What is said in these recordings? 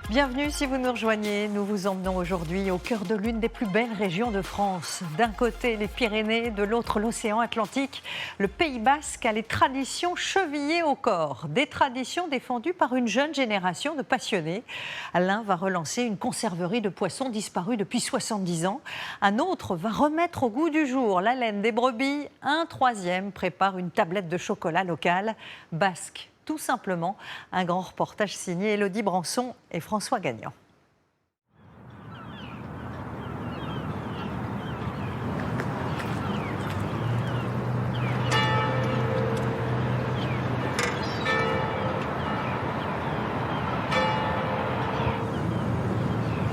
Bienvenue si vous nous rejoignez. Nous vous emmenons aujourd'hui au cœur de l'une des plus belles régions de France. D'un côté les Pyrénées, de l'autre l'océan Atlantique. Le Pays Basque a les traditions chevillées au corps. Des traditions défendues par une jeune génération de passionnés. L'un va relancer une conserverie de poissons disparue depuis 70 ans. Un autre va remettre au goût du jour la laine des brebis. Un troisième prépare une tablette de chocolat local basque. Tout simplement, un grand reportage signé Élodie Branson et François Gagnon.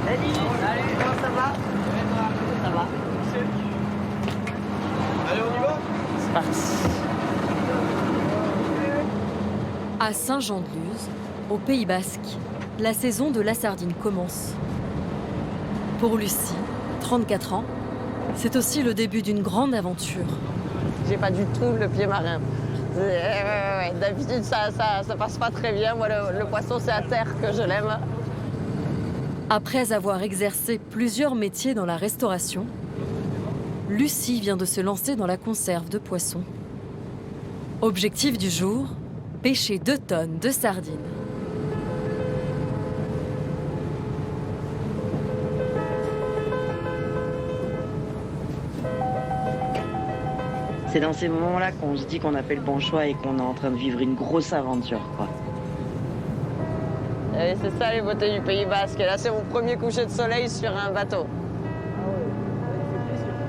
Salut, comment ça va? Ça va. Allez, on y va? C'est parti. À Saint-Jean-de-Luz, au Pays Basque, la saison de la sardine commence. Pour Lucie, 34 ans, c'est aussi le début d'une grande aventure. J'ai pas du tout le pied marin. D'habitude, ça passe pas très bien. Moi, le poisson, c'est à terre que je l'aime. Après avoir exercé plusieurs métiers dans la restauration, Lucie vient de se lancer dans la conserve de poissons. Objectif du jour, pêcher 2 tonnes de sardines. C'est dans ces moments-là qu'on se dit qu'on a fait le bon choix et qu'on est en train de vivre une grosse aventure, quoi. Et c'est ça les beautés du Pays Basque. Là, c'est mon premier coucher de soleil sur un bateau.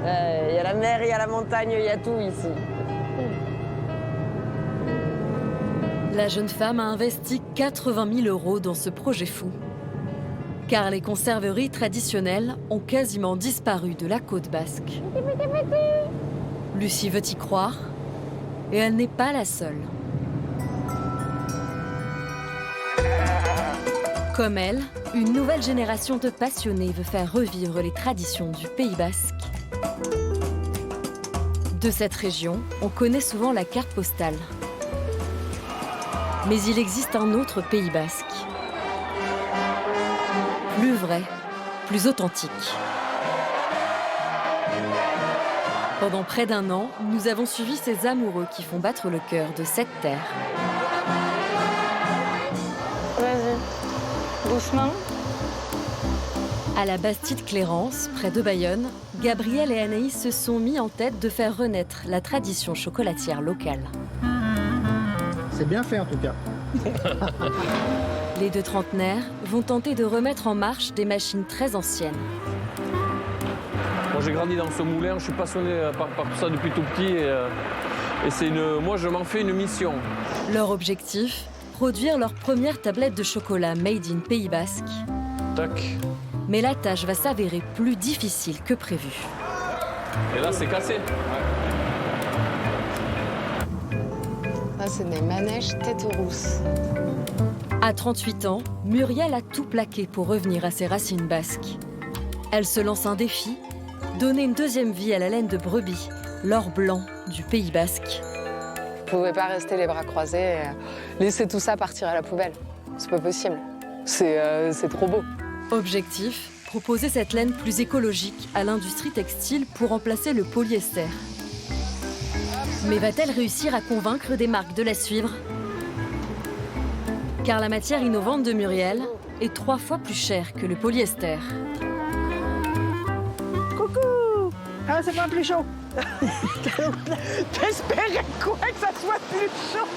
Il y a la mer, il y a la montagne, il y a tout ici. La jeune femme a investi 80 000 € dans ce projet fou. Car les conserveries traditionnelles ont quasiment disparu de la côte basque. Lucie veut y croire, et elle n'est pas la seule. Comme elle, une nouvelle génération de passionnés veut faire revivre les traditions du Pays basque. De cette région, on connaît souvent la carte postale. Mais il existe un autre Pays basque. Plus vrai, plus authentique. Pendant près d'1 an, nous avons suivi ces amoureux qui font battre le cœur de cette terre. Vas-y, doucement. À la Bastide Clérance, près de Bayonne, Gabriel et Anaïs se sont mis en tête de faire renaître la tradition chocolatière locale. C'est bien fait en tout cas. Les 2 trentenaires vont tenter de remettre en marche des machines très anciennes. Moi j'ai grandi dans ce moulin, je suis passionné par tout ça depuis tout petit et moi je m'en fais une mission. Leur objectif, produire leur première tablette de chocolat made in Pays basque. Tac. Mais la tâche va s'avérer plus difficile que prévu. Et là c'est cassé. Ça, c'est des manèges tête rousse. À 38 ans, Muriel a tout plaqué pour revenir à ses racines basques. Elle se lance un défi, donner une 2e vie à la laine de brebis, l'or blanc du Pays basque. Vous pouvez pas rester les bras croisés et laisser tout ça partir à la poubelle. C'est pas possible. C'est trop beau. Objectif, proposer cette laine plus écologique à l'industrie textile pour remplacer le polyester. Mais va-t-elle réussir à convaincre des marques de la suivre? Car la matière innovante de Muriel est 3 fois plus chère que le polyester. Coucou! Ah, c'est pas plus chaud. T'espérais quoi que ça soit plus chaud?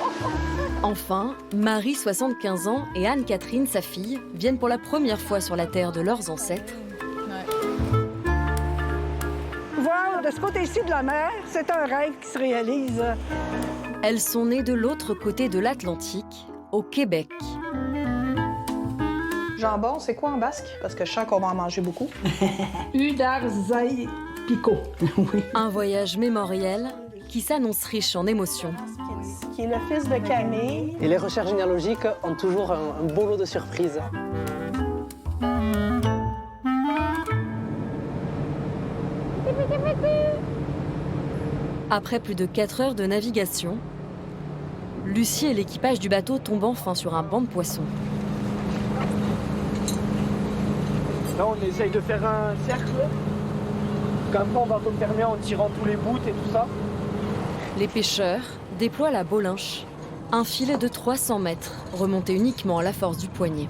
Enfin, Marie, 75 ans, et Anne-Catherine, sa fille, viennent pour la première fois sur la terre de leurs ancêtres. Voir de ce côté-ci de la mer, c'est un rêve qui se réalise. Elles sont nées de l'autre côté de l'Atlantique, au Québec. Jambon, c'est quoi en basque? Parce que je sens qu'on va en manger beaucoup. Udarzai Pico. Oui. Un voyage mémoriel qui s'annonce riche en émotions. Qui est le fils de Camille. Et les recherches généalogiques ont toujours un beau lot de surprises. Après plus de 4 heures de navigation, Lucie et l'équipage du bateau tombent enfin sur un banc de poissons. Là, on essaye de faire un cercle. Comme ça, on va refermer en tirant tous les bouts et tout ça. Les pêcheurs déploient la bolinche, un filet de 300 mètres, remonté uniquement à la force du poignet.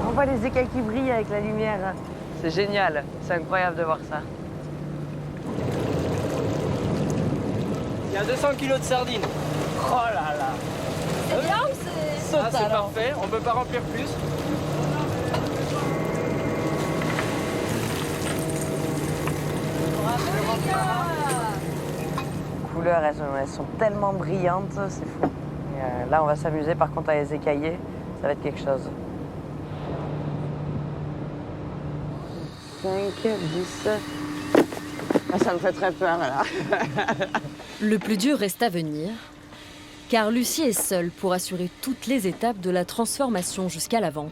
On voit les écailles qui brillent avec la lumière. C'est génial, c'est incroyable de voir ça. Il y a 200 kilos de sardines. Oh là là. C'est bien ou c'est C'est parfait, on peut pas remplir plus. Les couleurs, elles sont tellement brillantes, c'est fou. Et là, on va s'amuser par contre à les écailler, ça va être quelque chose. 5, 10... Ah, ça me fait très peur, là. Le plus dur reste à venir, car Lucie est seule pour assurer toutes les étapes de la transformation jusqu'à la vente.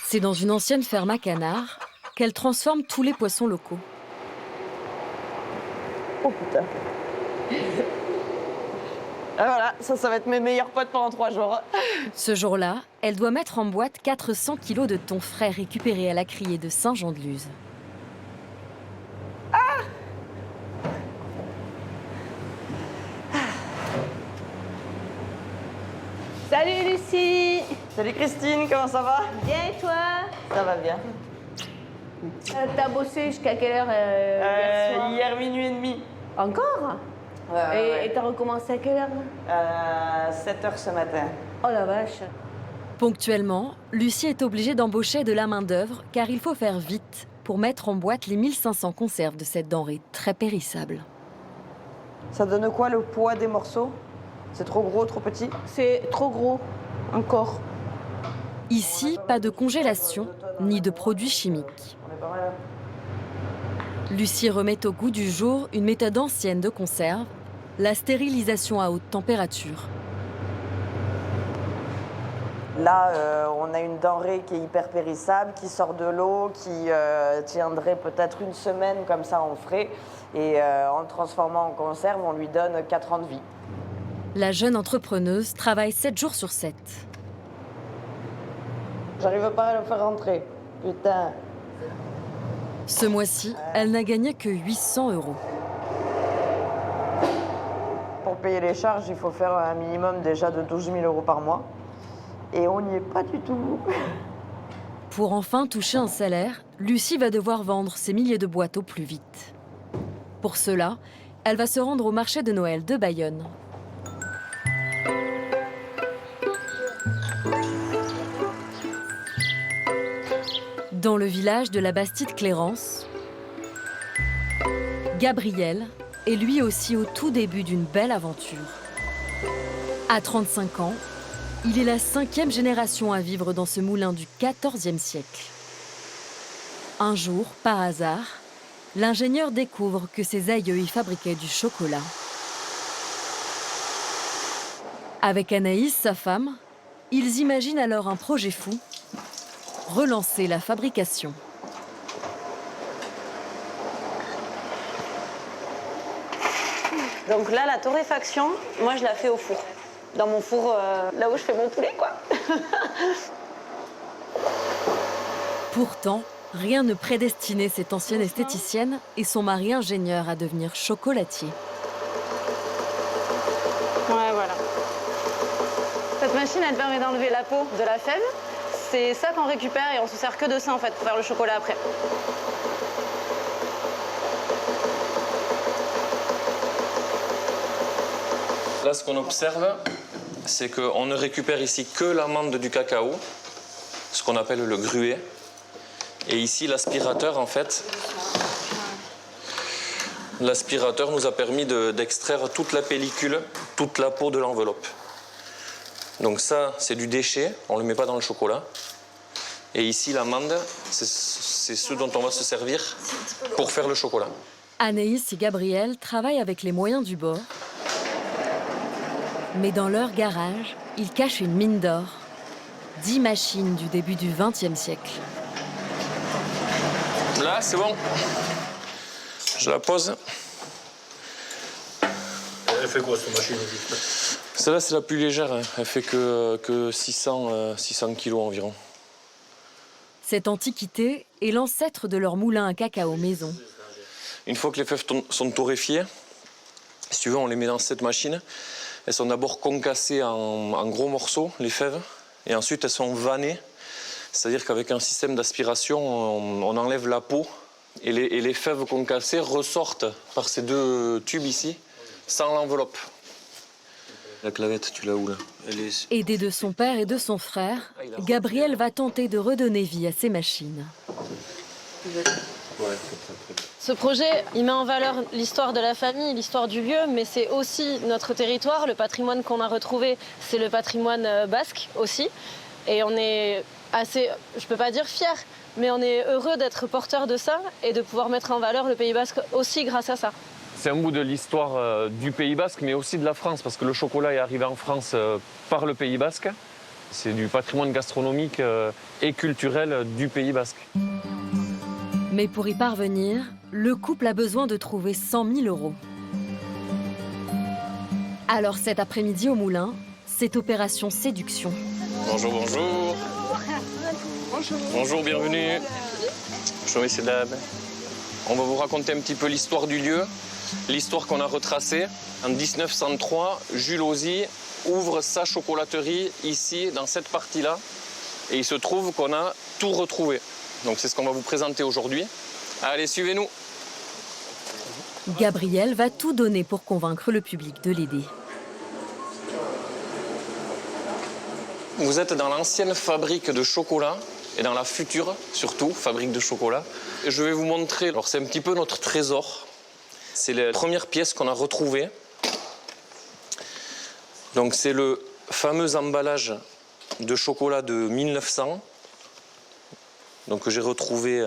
C'est dans une ancienne ferme à canards qu'elle transforme tous les poissons locaux. Oh putain. Ah, voilà, ça va être mes meilleurs potes pendant 3 jours. Ce jour-là, elle doit mettre en boîte 400 kilos de thon frais récupérés à la criée de Saint-Jean-de-Luz. Salut Lucie! Salut Christine, comment ça va? Bien et toi? Ça va bien. T'as bossé jusqu'à quelle heure hier soir? Hier, minuit et demi. Encore? Et t'as recommencé à quelle heure? 7h ce matin. Oh la vache! Ponctuellement, Lucie est obligée d'embaucher de la main-d'œuvre car il faut faire vite pour mettre en boîte les 1500 conserves de cette denrée très périssable. Ça donne quoi le poids des morceaux? C'est trop gros, trop petit? C'est trop gros, encore. Ici, pas de congélation ni de produits chimiques. On est pas mal. Lucie remet au goût du jour une méthode ancienne de conserve, la stérilisation à haute température. Là, on a une denrée qui est hyper périssable, qui sort de l'eau, qui tiendrait peut-être une semaine comme ça en frais. Et en le transformant en conserve, on lui donne 4 ans de vie. La jeune entrepreneuse travaille 7 jours sur 7. J'arrive pas à le faire rentrer. Putain. Ce mois-ci, elle n'a gagné que 800 €. Pour payer les charges, il faut faire un minimum déjà de 12 000 € par mois. Et on n'y est pas du tout. Pour enfin toucher un salaire, Lucie va devoir vendre ses milliers de boîtes au plus vite. Pour cela, elle va se rendre au marché de Noël de Bayonne. Dans le village de la Bastide-Clérance, Gabriel est lui aussi au tout début d'une belle aventure. À 35 ans, il est la 5e génération à vivre dans ce moulin du XIVe siècle. Un jour, par hasard, l'ingénieur découvre que ses aïeux y fabriquaient du chocolat. Avec Anaïs, sa femme, ils imaginent alors un projet fou: relancer la fabrication. Donc là, la torréfaction, moi je la fais au four. Dans mon four, là où je fais mon poulet, quoi. Pourtant, rien ne prédestinait cette ancienne esthéticienne et son mari ingénieur à devenir chocolatier. Ouais, voilà. Cette machine, elle permet d'enlever la peau de la fève. C'est ça qu'on récupère et on se sert que de ça en fait pour faire le chocolat après. Là, ce qu'on observe, c'est qu'on ne récupère ici que l'amande du cacao, ce qu'on appelle le gruet. Et ici, l'aspirateur, en fait, l'aspirateur nous a permis d'extraire toute la pellicule, toute la peau de l'enveloppe. Donc ça, c'est du déchet, on ne le met pas dans le chocolat. Et ici, l'amande, c'est ce dont on va se servir pour faire le chocolat. Anaïs et Gabriel travaillent avec les moyens du bord. Mais dans leur garage, ils cachent une mine d'or. 10 machines du début du XXe siècle. Là, c'est bon. Je la pose. Elle fait quoi cette machine? Celle-là, c'est la plus légère. Hein. Elle fait que 600 kilos environ. Cette antiquité est l'ancêtre de leur moulin à cacao maison. Une fois que les fèves sont torréfiées, si tu veux, on les met dans cette machine. Elles sont d'abord concassées en gros morceaux, les fèves, et ensuite elles sont vannées. C'est-à-dire qu'avec un système d'aspiration, on enlève la peau et les fèves concassées ressortent par ces deux tubes ici, sans l'enveloppe. La clavette, tu l'as où là? Aidé de son père et de son frère, Gabriel va tenter de redonner vie à ces machines. Ce projet, il met en valeur l'histoire de la famille, l'histoire du lieu, mais c'est aussi notre territoire. Le patrimoine qu'on a retrouvé, c'est le patrimoine basque aussi. Et on est assez, je peux pas dire fiers, mais on est heureux d'être porteurs de ça et de pouvoir mettre en valeur le Pays basque aussi grâce à ça. C'est un bout de l'histoire du Pays basque, mais aussi de la France, parce que le chocolat est arrivé en France par le Pays basque. C'est du patrimoine gastronomique et culturel du Pays basque. Mais pour y parvenir, le couple a besoin de trouver 100 000 €. Alors cet après-midi au moulin, c'est opération séduction. Bonjour, bonjour. Bonjour. Bonjour, bienvenue. Bonjour, messieurs, dames. On va vous raconter un petit peu l'histoire du lieu, l'histoire qu'on a retracée. En 1903, Jules Ozzy ouvre sa chocolaterie ici, dans cette partie-là. Et il se trouve qu'on a tout retrouvé. Donc c'est ce qu'on va vous présenter aujourd'hui. Allez, suivez-nous. Gabriel va tout donner pour convaincre le public de l'aider. Vous êtes dans l'ancienne fabrique de chocolat et dans la future, surtout, fabrique de chocolat. Et je vais vous montrer, alors c'est un petit peu notre trésor. C'est la première pièce qu'on a retrouvée. Donc c'est le fameux emballage de chocolat de 1900. Donc que j'ai retrouvé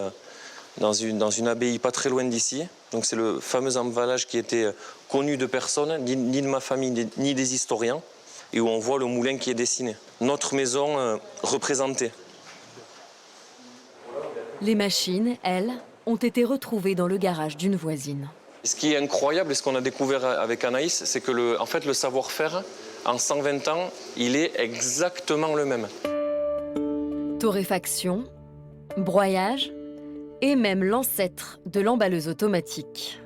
dans une abbaye pas très loin d'ici. Donc c'est le fameux emballage qui était connu de personne, ni de ma famille, ni des historiens, et où on voit le moulin qui est dessiné. Notre maison représentée. Les machines, elles, ont été retrouvées dans le garage d'une voisine. Ce qui est incroyable, et ce qu'on a découvert avec Anaïs, c'est que en fait, le savoir-faire, en 120 ans, il est exactement le même. Torréfaction, broyage et même l'ancêtre de l'emballeuse automatique.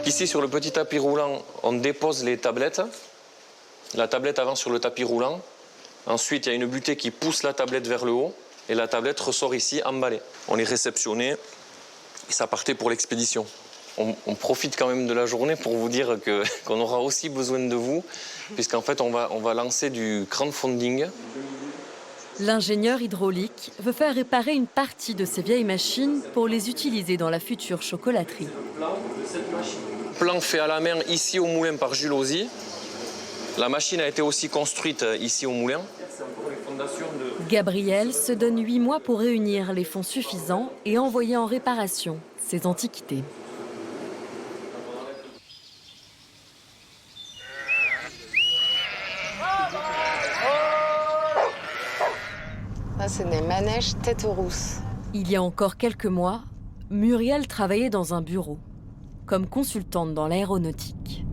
Ici, sur le petit tapis roulant, on dépose les tablettes. La tablette avance sur le tapis roulant. Ensuite, il y a une butée qui pousse la tablette vers le haut et la tablette ressort ici emballée. On est réceptionné et ça partait pour l'expédition. On profite quand même de la journée pour vous dire qu'on aura aussi besoin de vous, puisqu'en fait, on va lancer du crowdfunding. L'ingénieur hydraulique veut faire réparer une partie de ces vieilles machines pour les utiliser dans la future chocolaterie. Plan fait à la main ici au moulin par Jules Ozzy. La machine a été aussi construite ici au moulin. Gabriel se donne 8 mois pour réunir les fonds suffisants et envoyer en réparation ces antiquités. Ça, c'est des manèges tête rousse. Il y a encore quelques mois, Muriel travaillait dans un bureau, comme consultante dans l'aéronautique.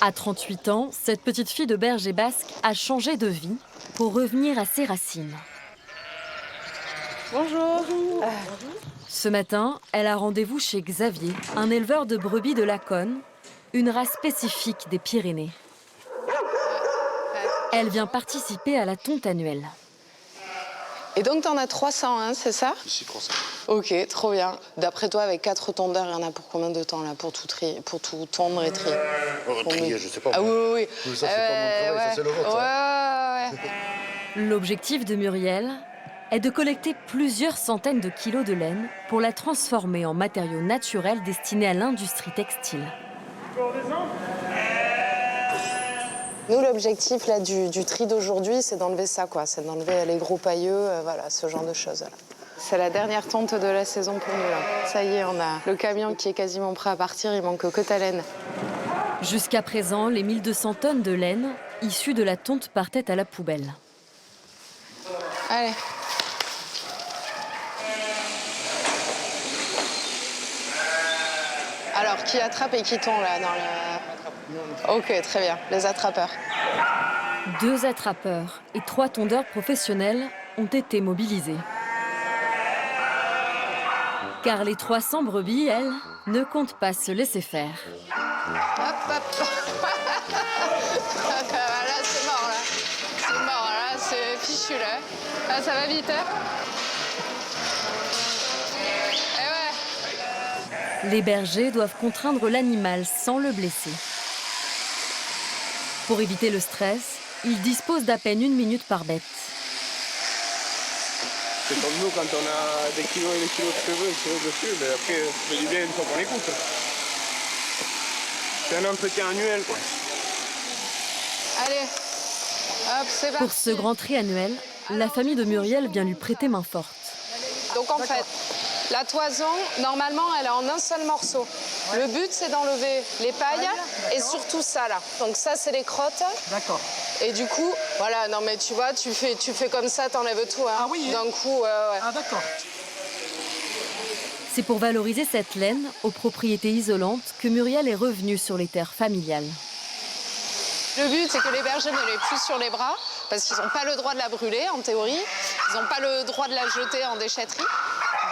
À 38 ans, cette petite fille de berger basque a changé de vie pour revenir à ses racines. Bonjour. Ce matin, elle a rendez-vous chez Xavier, un éleveur de brebis de Laconne, une race spécifique des Pyrénées. Elle vient participer à la tonte annuelle. Et donc, tu en as 300, hein, c'est ça? Ici, 300. Ok, trop bien. D'après toi, avec 4 tondeurs, il y en a pour combien de temps, là, pour tout tondre et trier? Trier, je sais pas. Ah oui. Ça, c'est pas mon travail, ça, c'est le vôtre. Ouais. L'objectif de Muriel est de collecter plusieurs centaines de kilos de laine pour la transformer en matériaux naturels destinés à l'industrie textile. Nous, l'objectif là du tri d'aujourd'hui, c'est d'enlever ça, quoi. C'est d'enlever les gros pailleux, voilà, ce genre de choses. Là. C'est la dernière tonte de la saison pour nous, là. Ça y est, on a le camion qui est quasiment prêt à partir, il manque que ta laine. Jusqu'à présent, les 1200 tonnes de laine issues de la tonte partaient à la poubelle. Allez. Alors, qui attrape et qui tombe là dans le... Ok, très bien. Les attrapeurs. 2 attrapeurs et 3 tondeurs professionnels ont été mobilisés. Car les 300 brebis, elles, ne comptent pas se laisser faire. Hop, hop. Là, c'est mort, là. C'est mort, là. C'est fichu, là. Là, ça va vite, hein. Et ouais. Les bergers doivent contraindre l'animal sans le blesser. Pour éviter le stress, ils disposent d'à peine 1 minute par bête. C'est comme nous, quand on a des kilos et des kilos de cheveux dessus, mais après, je dis bien une fois qu'on écoute. C'est un entretien annuel, quoi. Allez, hop, c'est parti. Pour ce grand tri annuel, la famille de Muriel vient lui prêter main forte. Donc en fait, la toison, normalement, elle est en un seul morceau. Ouais. Le but, c'est d'enlever les pailles et surtout ça, là. Donc ça, c'est les crottes. D'accord. Et du coup, voilà, non mais tu vois, tu fais comme ça, t'enlèves tout. Hein. Ah oui. D'un coup, ouais. Ah d'accord. C'est pour valoriser cette laine aux propriétés isolantes que Muriel est revenue sur les terres familiales. Le but, c'est que les bergers ne l'aient plus sur les bras, parce qu'ils n'ont pas le droit de la brûler, en théorie. Ils n'ont pas le droit de la jeter en déchetterie.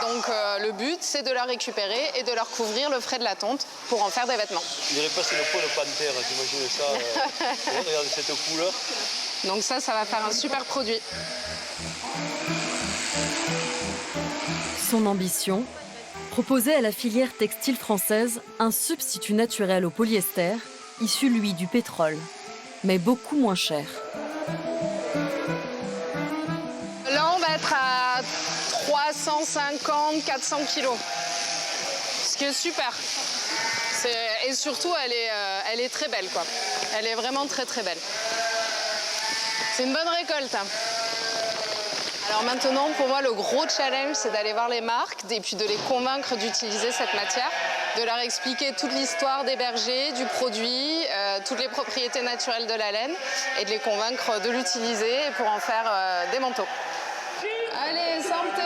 Donc le but, c'est de la récupérer et de leur couvrir le frais de la tonte pour en faire des vêtements. Je dirais pas c'est le peau de panthère, t'imagines ça Regarde cette couleur. Donc ça va faire un super produit. Son ambition, proposer à la filière textile française un substitut naturel au polyester, issu, lui, du pétrole, mais beaucoup moins cher. Là, on va être à 350, 400 kilos. Ce qui est super. Et surtout, elle est très belle, quoi. Elle est vraiment très, très belle. C'est une bonne récolte. Alors maintenant, pour moi, le gros challenge, c'est d'aller voir les marques et puis de les convaincre d'utiliser cette matière, de leur expliquer toute l'histoire des bergers, du produit, toutes les propriétés naturelles de la laine et de les convaincre de l'utiliser pour en faire des manteaux. Allez, santé!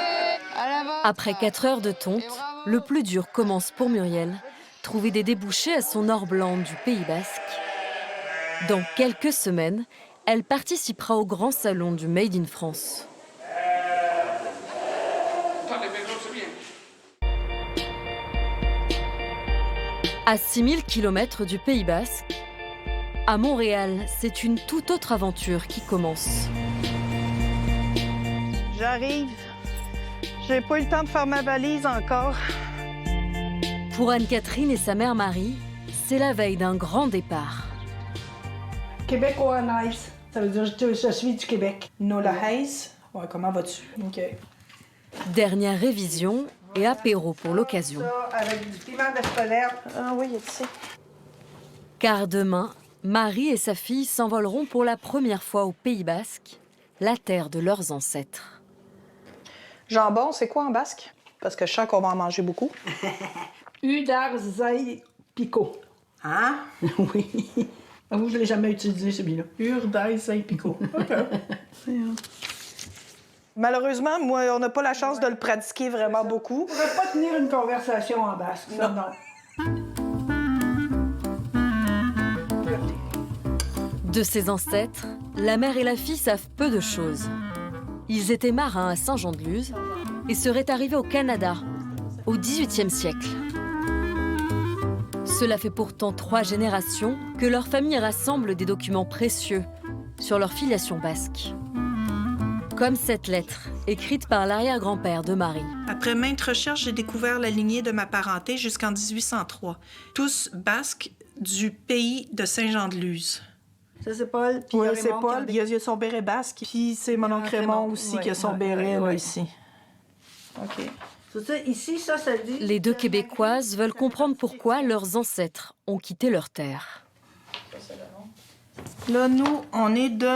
À la vôtre. Après 4 heures de tonte, le plus dur commence pour Muriel, trouver des débouchés à son or blanc du Pays Basque. Dans quelques semaines, elle participera au grand salon du Made in France. À 6000 km du Pays Basque, à Montréal, c'est une toute autre aventure qui commence. J'arrive. J'ai pas eu le temps de faire ma valise encore. Pour Anne-Catherine et sa mère Marie, c'est la veille d'un grand départ. Québécois nice. Ça veut dire je suis du Québec. Nola Hayes. Ouais, comment vas-tu? OK. Dernière révision et apéro pour l'occasion. Ça, avec du piment d'Espelette. Ah oui, tu sais. Car demain, Marie et sa fille s'envoleront pour la première fois au Pays Basque, la terre de leurs ancêtres. Jambon, c'est quoi en basque? Parce que je sens qu'on va en manger beaucoup. Udarzai Pico. Hein? Oui. Vous, je ne l'ai jamais utilisé, celui-là. Udarzai Pico. OK. Malheureusement, moi, on n'a pas la chance de le pratiquer vraiment beaucoup. On ne pourrait pas tenir une conversation en basque. Non. De ses ancêtres, la mère et la fille savent peu de choses. Ils étaient marins à Saint-Jean-de-Luz et seraient arrivés au Canada au XVIIIe siècle. Cela fait pourtant 3 générations que leur famille rassemble des documents précieux sur leur filiation basque. Comme cette lettre, écrite par l'arrière-grand-père de Marie. Après maintes recherches, j'ai découvert la lignée de ma parenté jusqu'en 1803. Tous basques du pays de Saint-Jean-de-Luz. Ça, c'est Paul. Oui, c'est Paul. Il y a son béret basque. Puis c'est mon oncle Raymond aussi qui a son béret là, ici. OK. Ici, ça dit... Les 2 Québécoises veulent comprendre pourquoi leurs ancêtres ont quitté leur terre. Là, nous, on est de...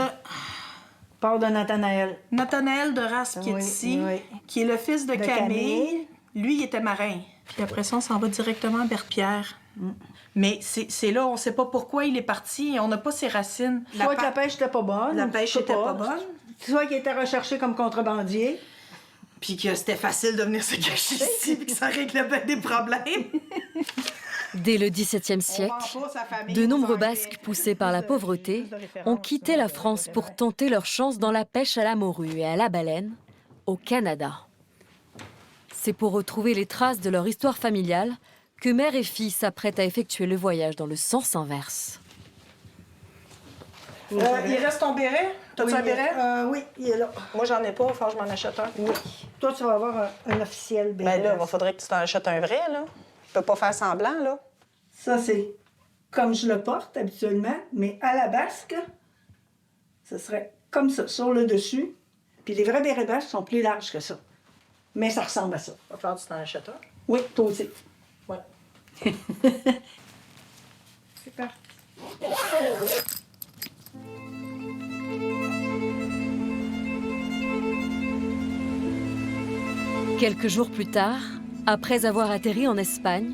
Paul de Nathanaël. Nathanaël de Raspietzi, qui est le fils de Camille. Lui, il était marin. Puis après ça, on s'en va directement à Berpierre. Mais c'est là, on ne sait pas pourquoi il est parti. On n'a pas ses racines. Soit que la pêche n'était pas bonne. La pêche n'était pas bonne. Soit qu'il était recherché comme contrebandier. Puis que c'était facile de venir se cacher ici, puis que ça réglait bien des problèmes. Dès le XVIIe siècle, de nombreux Basques poussés par la pauvreté ont quitté la France pour tenter leur chance dans la pêche à la morue et à la baleine au Canada. C'est pour retrouver les traces de leur histoire familiale que mère et fille s'apprêtent à effectuer le voyage dans le sens inverse. Il reste ton béret? T'as-tu un béret? Oui, il est là. Moi, j'en ai pas, il faut que je m'en achète un. Oui. Toi, tu vas avoir un officiel béret. Ben là, il faudrait que tu t'en achètes un vrai, là. Tu peux pas faire semblant, là. Ça, c'est comme je le porte habituellement, mais à la basque, ce serait comme ça, sur le dessus. Puis les vrais bérets basques sont plus larges que ça. Mais ça ressemble à ça. Va falloir que tu t'en achètes un. Oui, toi aussi. Ouais. Super. Quelques jours plus tard, après avoir atterri en Espagne,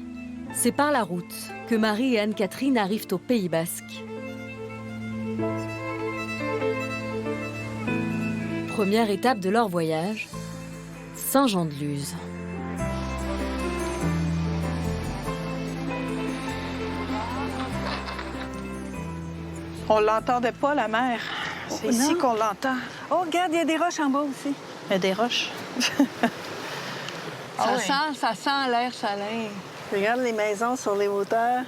c'est par la route que Marie et Anne-Catherine arrivent au Pays Basque. Première étape de leur voyage, Saint-Jean-de-Luz. On l'entendait pas, la mer. C'est ici qu'on l'entend. Oh, regarde, il y a des roches en bas aussi. Il y a des roches. Ça sent l'air salin. Regarde les maisons sur les hauteurs.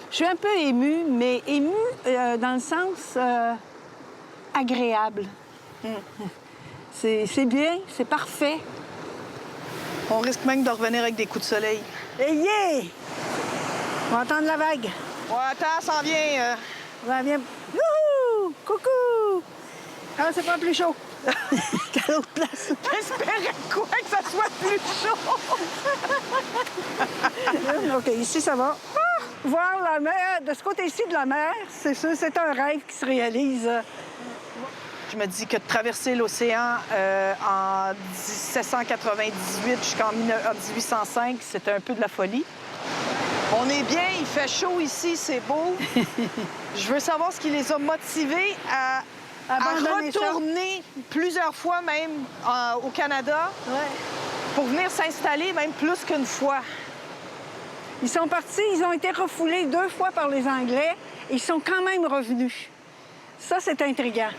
Je suis un peu émue, mais émue dans le sens agréable. C'est bien, c'est parfait. On risque même de revenir avec des coups de soleil. Hey! On va entendre la vague. Ouais, attends, ça en vient. Ça vient. Wouhou! Coucou! Ah, c'est pas plus chaud. Qu'à l'autre place. J'espérais quoi que ça soit plus chaud? OK, ici, ça va. Ah! Voir la mer, de ce côté-ci de la mer, c'est sûr, c'est un rêve qui se réalise. Je me dis que de traverser l'océan en 1798 jusqu'en 1805, c'était un peu de la folie. On est bien, il fait chaud ici, c'est beau. Je veux savoir ce qui les a motivés à retourner plusieurs fois même au Canada pour venir s'installer même plus qu'une fois. Ils sont partis, ils ont été refoulés 2 fois par les Anglais. Ils sont quand même revenus. Ça, c'est intriguant.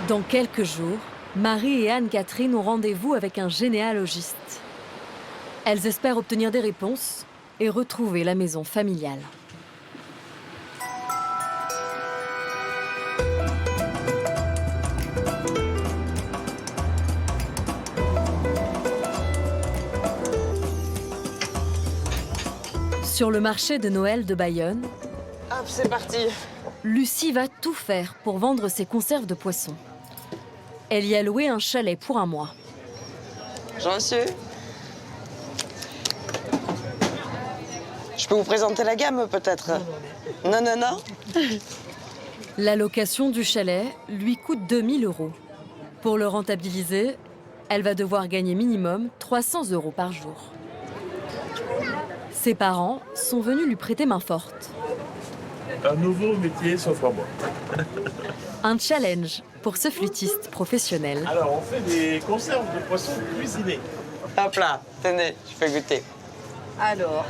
Dans quelques jours, Marie et Anne-Catherine ont rendez-vous avec un généalogiste. Elles espèrent obtenir des réponses et retrouver la maison familiale. Sur le marché de Noël de Bayonne, hop, c'est parti. Lucie va tout faire pour vendre ses conserves de poissons. Elle y a loué un chalet pour un mois. J'en suis. Je peux vous présenter la gamme, peut-être? Non. La location du chalet lui coûte 2 000 €. Pour le rentabiliser, elle va devoir gagner minimum 300 € par jour. Ses parents sont venus lui prêter main forte. Un nouveau métier s'offre à moi. Un challenge pour ce flûtiste professionnel. Alors, on fait des conserves de poissons cuisinés. Hop là, tenez, je fais goûter. Alors?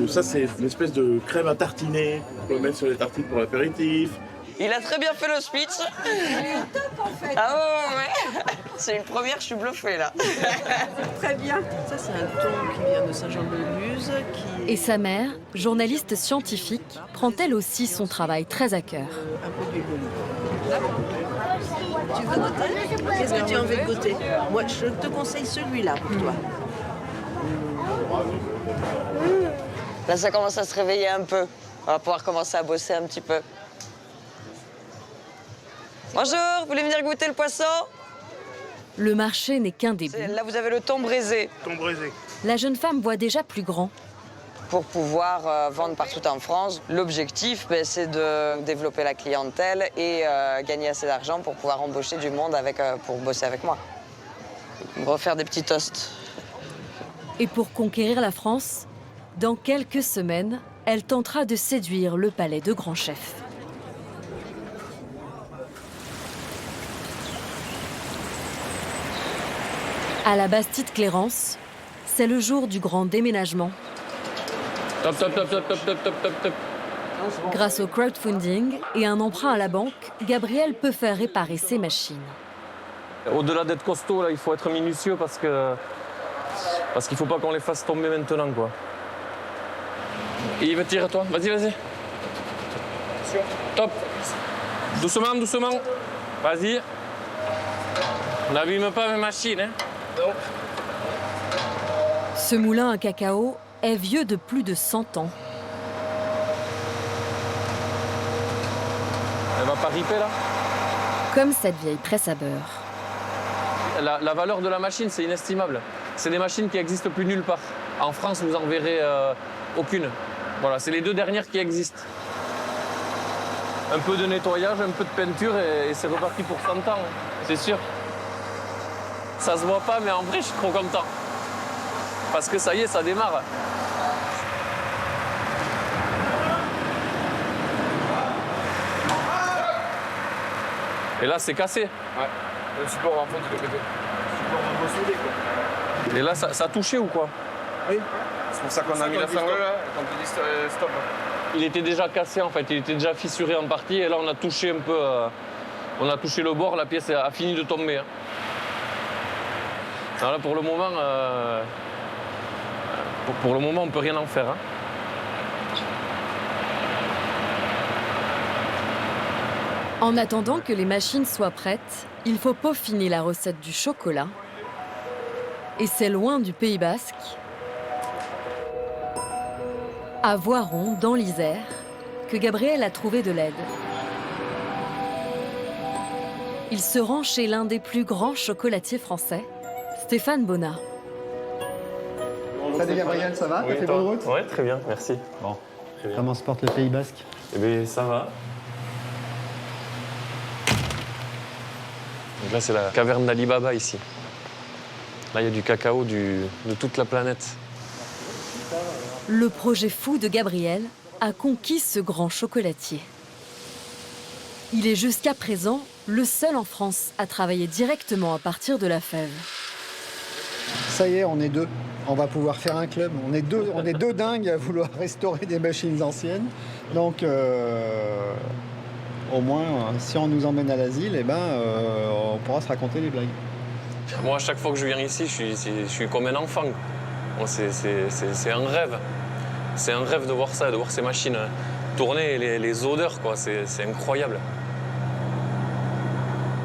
Ça, c'est une espèce de crème à tartiner qu'on peut mettre sur les tartines pour l'apéritif. Il a très bien fait le speech. Top, en fait. Ah ouais. C'est une première, je suis bluffée, là. Très bien. Ça, c'est un thon qui vient de Saint-Jean-de-Luz. Et sa mère, journaliste scientifique, prend elle aussi son travail très à cœur. Un peu d'huile d'olive. Tu veux goûter? Qu'est-ce que tu as envie de goûter? Moi, je te conseille celui-là pour toi. Là, ça commence à se réveiller un peu. On va pouvoir commencer à bosser un petit peu. Bonjour, vous voulez venir goûter le poisson? Le marché n'est qu'un début. Là, vous avez le thon braisé. Thon braisé. La jeune femme voit déjà plus grand. Pour pouvoir vendre partout en France, l'objectif, c'est de développer la clientèle et gagner assez d'argent pour pouvoir embaucher du monde pour bosser avec moi. Refaire des petits toasts. Et pour conquérir la France, dans quelques semaines, elle tentera de séduire le palais de grand chef. À la Bastide-Clérance, c'est le jour du grand déménagement. Top, top, top, top, top, top, top, top, top. Grâce au crowdfunding et un emprunt à la banque, Gabriel peut faire réparer ses machines. Au-delà d'être costaud, là, il faut être minutieux parce qu'il ne faut pas qu'on les fasse tomber maintenant, quoi. Yves, tire-toi. Vas-y, vas-y. Top. Doucement, doucement. Vas-y. N'abîme pas mes machines, hein. Non. Ce moulin à cacao est vieux de plus de 100 ans. Elle va pas riper, là? Comme cette vieille presse à beurre. La valeur de la machine, c'est inestimable. C'est des machines qui n'existent plus nulle part. En France, vous n'en verrez aucune. Voilà, c'est les 2 dernières qui existent. Un peu de nettoyage, un peu de peinture et c'est reparti pour 100 ans, c'est sûr. Ça se voit pas, mais en vrai, je suis trop content. Parce que ça y est, ça démarre. Et là, c'est cassé. Ouais. Le support en fait, il est pété. Le support en soudé, quoi. Et là, ça a touché ou quoi? Oui. C'est pour ça qu'on a mis la sangle là, quand on dit stop. Il était déjà cassé en fait, il était déjà fissuré en partie et là on a touché un peu, on a touché le bord, la pièce a fini de tomber. Hein. Alors là pour le moment, on peut rien en faire. Hein. En attendant que les machines soient prêtes, il faut peaufiner la recette du chocolat. Et c'est loin du Pays Basque, à Voiron, dans l'Isère, que Gabriel a trouvé de l'aide. Il se rend chez l'un des plus grands chocolatiers français, Stéphane Bonnat. Salut Gabriel, ça va? T'as fait bonne route? Oui, très bien, merci. Bon. Comment se porte le Pays Basque? Eh bien, ça va. Donc là, c'est la caverne d'Ali Baba, ici. Là, il y a du cacao de toute la planète. Le projet fou de Gabriel a conquis ce grand chocolatier. Il est jusqu'à présent le seul en France à travailler directement à partir de la fève. Ça y est, on est 2. On va pouvoir faire un club. On est deux dingues à vouloir restaurer des machines anciennes. Donc, au moins, si on nous emmène à l'asile, eh ben, on pourra se raconter des blagues. Moi, à chaque fois que je viens ici, je suis comme un enfant. Bon, c'est un rêve. C'est un rêve de voir ça, de voir ces machines tourner, les odeurs, quoi. C'est incroyable.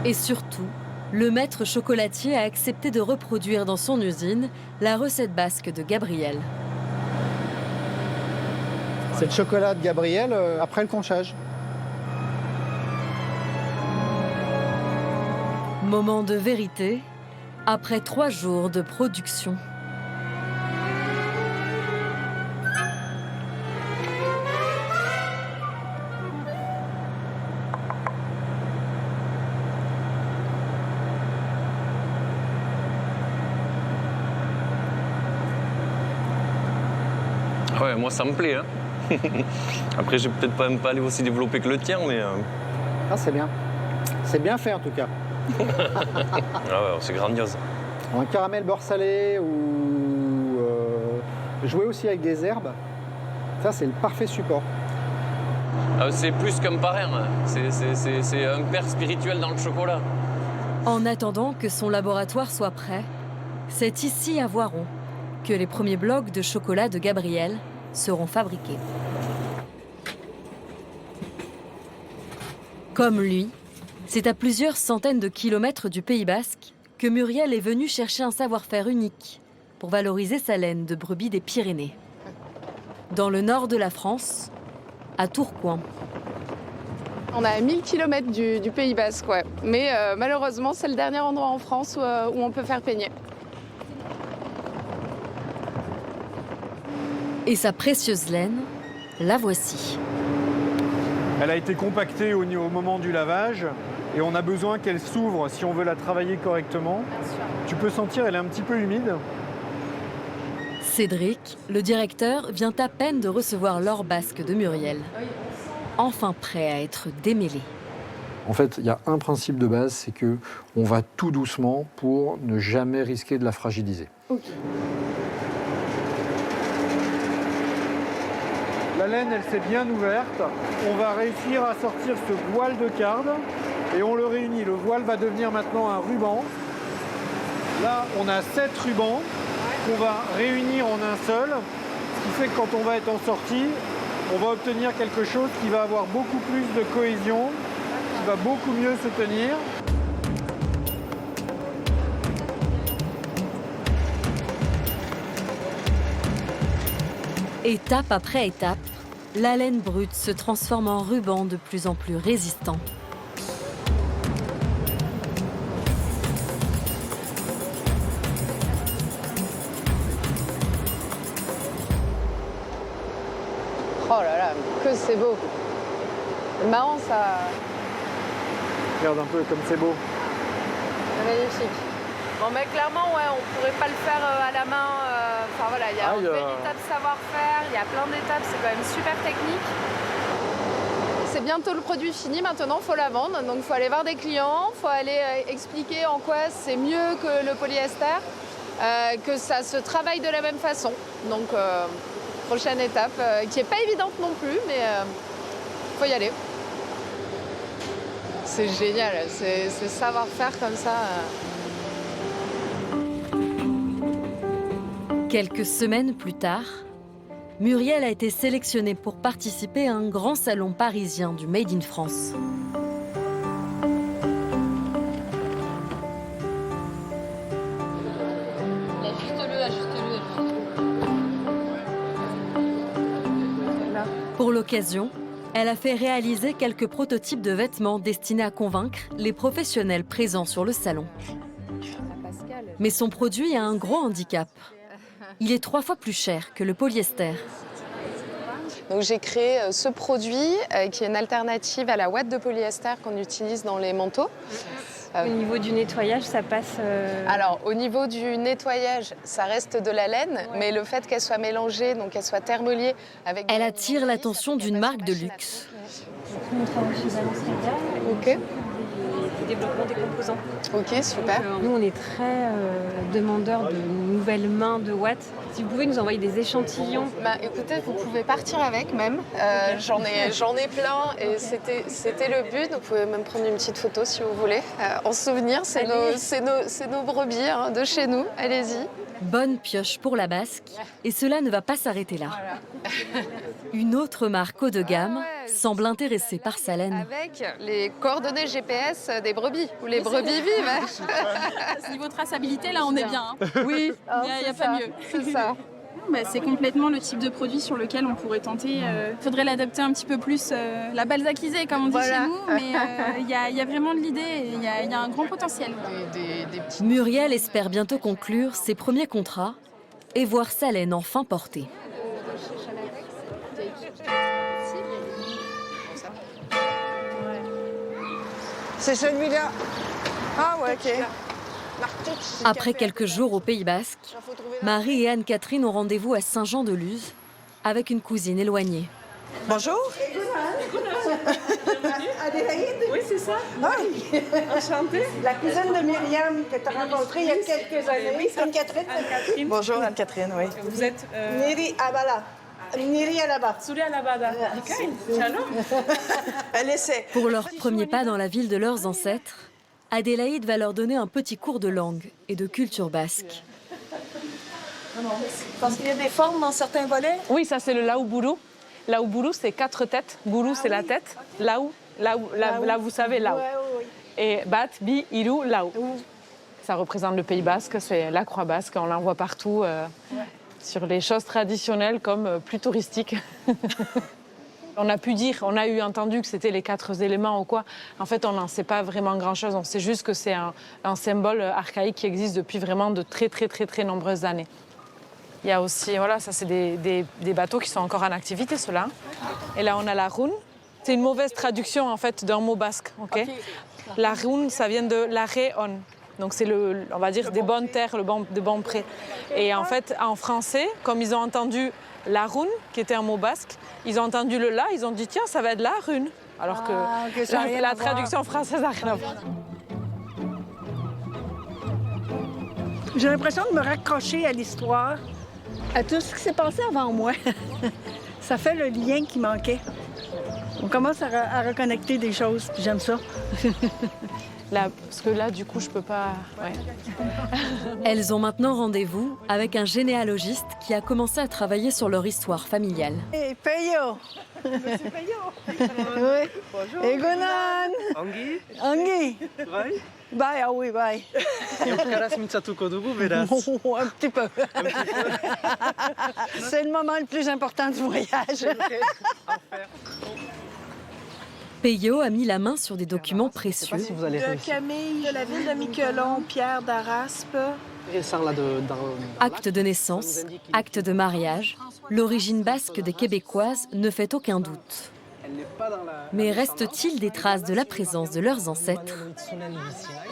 Et surtout, le maître chocolatier a accepté de reproduire dans son usine la recette basque de Gabriel. C'est le chocolat de Gabriel après le conchage. Moment de vérité, après 3 jours de production. Ouais, moi ça me plaît. Hein. Après, j'ai peut-être pas aller aussi développer que le tien, mais... Ah, c'est bien. C'est bien fait en tout cas. Ah ouais, c'est grandiose. Un caramel beurre salé ou jouer aussi avec des herbes, ça c'est le parfait support. C'est plus qu'un parrain, c'est un père spirituel dans le chocolat. En attendant que son laboratoire soit prêt, c'est ici à Voiron que les premiers blocs de chocolat de Gabriel seront fabriqués. Comme lui, c'est à plusieurs centaines de kilomètres du Pays Basque que Muriel est venue chercher un savoir-faire unique pour valoriser sa laine de brebis des Pyrénées. Dans le nord de la France, à Tourcoing. On est à 1000 km du Pays Basque, ouais. Mais malheureusement, c'est le dernier endroit en France où on peut faire peigner. Et sa précieuse laine, la voici. Elle a été compactée au moment du lavage et on a besoin qu'elle s'ouvre si on veut la travailler correctement. Tu peux sentir, elle est un petit peu humide. Cédric, le directeur, vient à peine de recevoir l'or basque de Muriel. Enfin prêt à être démêlé. En fait, il y a un principe de base, c'est qu'on va tout doucement pour ne jamais risquer de la fragiliser. Ok. La laine, elle s'est bien ouverte. On va réussir à sortir ce voile de carde et on le réunit. Le voile va devenir maintenant un ruban. Là, on a 7 rubans qu'on va réunir en un seul, ce qui fait que quand on va être en sortie, on va obtenir quelque chose qui va avoir beaucoup plus de cohésion, qui va beaucoup mieux se tenir. Étape après étape, la laine brute se transforme en ruban de plus en plus résistant. Oh là là, que c'est beau. C'est marrant ça. Regarde un peu comme c'est beau. C'est magnifique. Bon, mais clairement, ouais, on pourrait pas le faire à la main. Enfin voilà, il y a un véritable savoir-faire, il y a plein d'étapes, c'est quand même super technique. C'est bientôt le produit fini, maintenant il faut la vendre. Donc il faut aller voir des clients, il faut aller expliquer en quoi c'est mieux que le polyester, que ça se travaille de la même façon. Donc prochaine étape, qui n'est pas évidente non plus, mais il faut y aller. C'est génial, c'est savoir-faire comme ça. Quelques semaines plus tard, Muriel a été sélectionnée pour participer à un grand salon parisien du Made in France. Pour l'occasion, elle a fait réaliser quelques prototypes de vêtements destinés à convaincre les professionnels présents sur le salon. Mais son produit a un gros handicap. Il est 3 fois plus cher que le polyester. Donc j'ai créé ce produit qui est une alternative à la ouate de polyester qu'on utilise dans les manteaux. Au niveau du nettoyage, ça passe... Alors, au niveau du nettoyage, ça reste de la laine, mais le fait qu'elle soit mélangée, donc qu'elle soit thermoliée avec... Elle attire l'attention d'une marque de luxe. On travaille chez Balenciaga. Ok. Développement des composants. Ok, super. Donc, nous, on est très demandeurs de nouvelles mains de watts. Si vous pouvez nous envoyer des échantillons. Bah, écoutez, vous pouvez partir avec même. J'en ai plein et c'était le but. Vous pouvez même prendre une petite photo si vous voulez. En souvenir, c'est nos brebis hein, de chez nous. Allez-y. Bonne pioche pour la basque. Et cela ne va pas s'arrêter là. Voilà. Une autre marque haut de gamme semble intéressée par sa laine. Avec les coordonnées GPS des brebis, où les brebis vivent. Niveau traçabilité, là, on est bien. Hein. Oui, il n'y a pas mieux. C'est ça. Bah, c'est complètement le type de produit sur lequel on pourrait tenter. Il faudrait l'adapter un petit peu plus, la balzaciser, comme on dit chez nous. Mais il y a vraiment de l'idée, il y a un grand potentiel. Muriel espère bientôt conclure ses premiers contrats et voir sa laine enfin portée. C'est celui-là. Ah ouais, ok. Après quelques jours au Pays Basque, Marie et Anne-Catherine ont rendez-vous à Saint-Jean-de-Luz avec une cousine éloignée. Bonjour. Adélaïde? Oui, c'est ça. Ah. Enchantée. La cousine de Myriam que tu as rencontrée il y a quelques années. Oui, Anne-Catherine. Bonjour Anne-Catherine, oui. Vous êtes... Niri Abala. Niri Alaba. Souli Alabada. Elle essaie. Pour leur premier pas dans la ville de leurs ancêtres, Adélaïde va leur donner un petit cours de langue et de culture basque. Parce qu'il y a des formes dans certains volets? Oui, ça c'est le laouburu. Laouburu, c'est 4 têtes. Buru, c'est la tête. Laou, là, vous savez, laou. Et bat, bi, ilou, laou. Ça représente le Pays Basque, c'est la croix basque. On l'en voit partout sur les choses traditionnelles comme plus touristiques. On a pu dire, on a eu entendu que c'était les 4 éléments ou quoi. En fait, on n'en sait pas vraiment grand-chose. On sait juste que c'est un symbole archaïque qui existe depuis vraiment de très nombreuses années. Il y a aussi, voilà, ça c'est des bateaux qui sont encore en activité, ceux-là. Et là, on a la roune. C'est une mauvaise traduction, en fait, d'un mot basque, ok. La roune, ça vient de la réon. Donc c'est, on va dire, des bonnes terres, de bons prés. Et en fait, en français, comme ils ont entendu la roune, qui était un mot basque, ils ont entendu le la, ils ont dit tiens, ça va être la rune. Alors que la traduction française n'a rien à voir. J'ai l'impression de me raccrocher à l'histoire, à tout ce qui s'est passé avant moi. Ça fait le lien qui manquait. On commence à reconnecter des choses, puis j'aime ça. Là, parce que là, du coup, je peux pas... Ouais. Elles ont maintenant rendez-vous avec un généalogiste qui a commencé à travailler sur leur histoire familiale. Hey, Peyo! Monsieur Peyo! Oui. Bonjour! Et Gonan! Anguille? Anguille! Bye! Bye, ah oui, bye! Un petit peu. C'est le moment le plus important du voyage. Peyo a mis la main sur des documents précieux. De Camille, de la ville de Miquelon, Pierre d'Araspe. Acte de naissance, acte de mariage, l'origine basque des Québécoises ne fait aucun doute. Mais reste-t-il des traces de la présence de leurs ancêtres?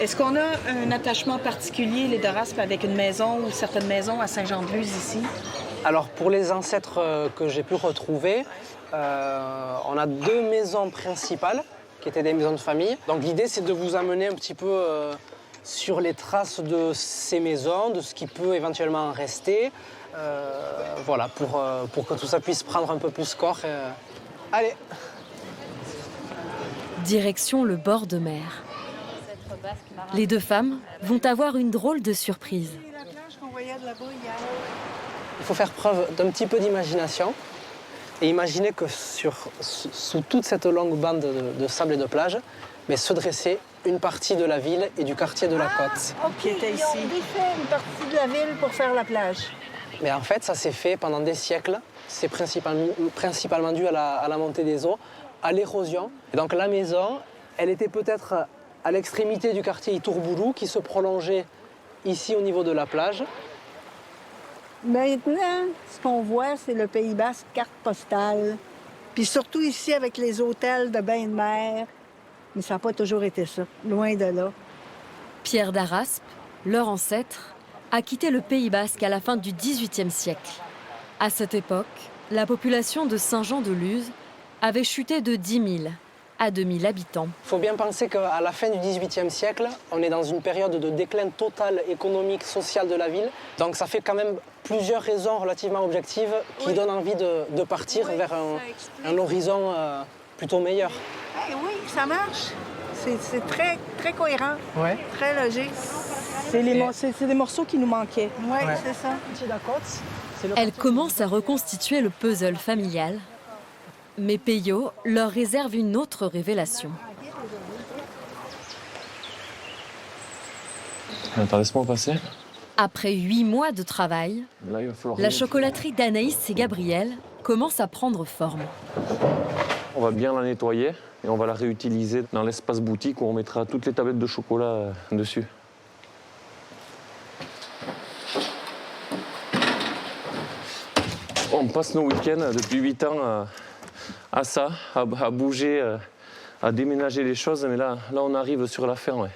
Est-ce qu'on a un attachement particulier, les d'Araspe, avec une maison ou certaines maisons à Saint-Jean-de-Luz ici? Alors pour les ancêtres que j'ai pu retrouver, on a 2 maisons principales qui étaient des maisons de famille. Donc l'idée c'est de vous amener un petit peu sur les traces de ces maisons, de ce qui peut éventuellement en rester. Voilà, pour que tout ça puisse prendre un peu plus corps. Allez! Direction le bord de mer. Les 2 femmes vont avoir une drôle de surprise. Il faut faire preuve d'un petit peu d'imagination et imaginer que sous toute cette longue bande de sable et de plage, mais se dressait une partie de la ville et du quartier de la côte. OK, ils ont défait une partie de la ville pour faire la plage. Mais en fait, ça s'est fait pendant des siècles. C'est principalement dû à la montée des eaux, à l'érosion. Et donc la maison, elle était peut-être à l'extrémité du quartier Iturburu qui se prolongeait ici au niveau de la plage. Maintenant, ce qu'on voit, c'est le Pays basque carte postale. Puis surtout ici avec les hôtels de bain de mer. Mais ça n'a pas toujours été ça, loin de là. Pierre d'Araspe, leur ancêtre, a quitté le Pays basque à la fin du XVIIIe siècle. À cette époque, la population de Saint-Jean-de-Luz avait chuté de 10 000 à 2 000 habitants. Il faut bien penser qu'à la fin du XVIIIe siècle, on est dans une période de déclin total économique, social de la ville. Donc ça fait quand même plusieurs raisons relativement objectives qui donnent envie de partir vers un horizon plutôt meilleur. Oui, ça marche. C'est très, très cohérent, très logique. C'est des morceaux qui nous manquaient. Oui, c'est ça. Elle commence à reconstituer le puzzle familial. Mais Peyo leur réserve une autre révélation. Attends, laisse-moi passer. Après 8 mois de travail, Là, il va falloir la chocolaterie d'Anaïs et Gabriel commence à prendre forme. On va bien la nettoyer et on va la réutiliser dans l'espace boutique où on mettra toutes les tablettes de chocolat dessus. On passe nos week-ends depuis 8 ans à ça, à bouger, à déménager les choses. Mais là on arrive sur la fin, ouais.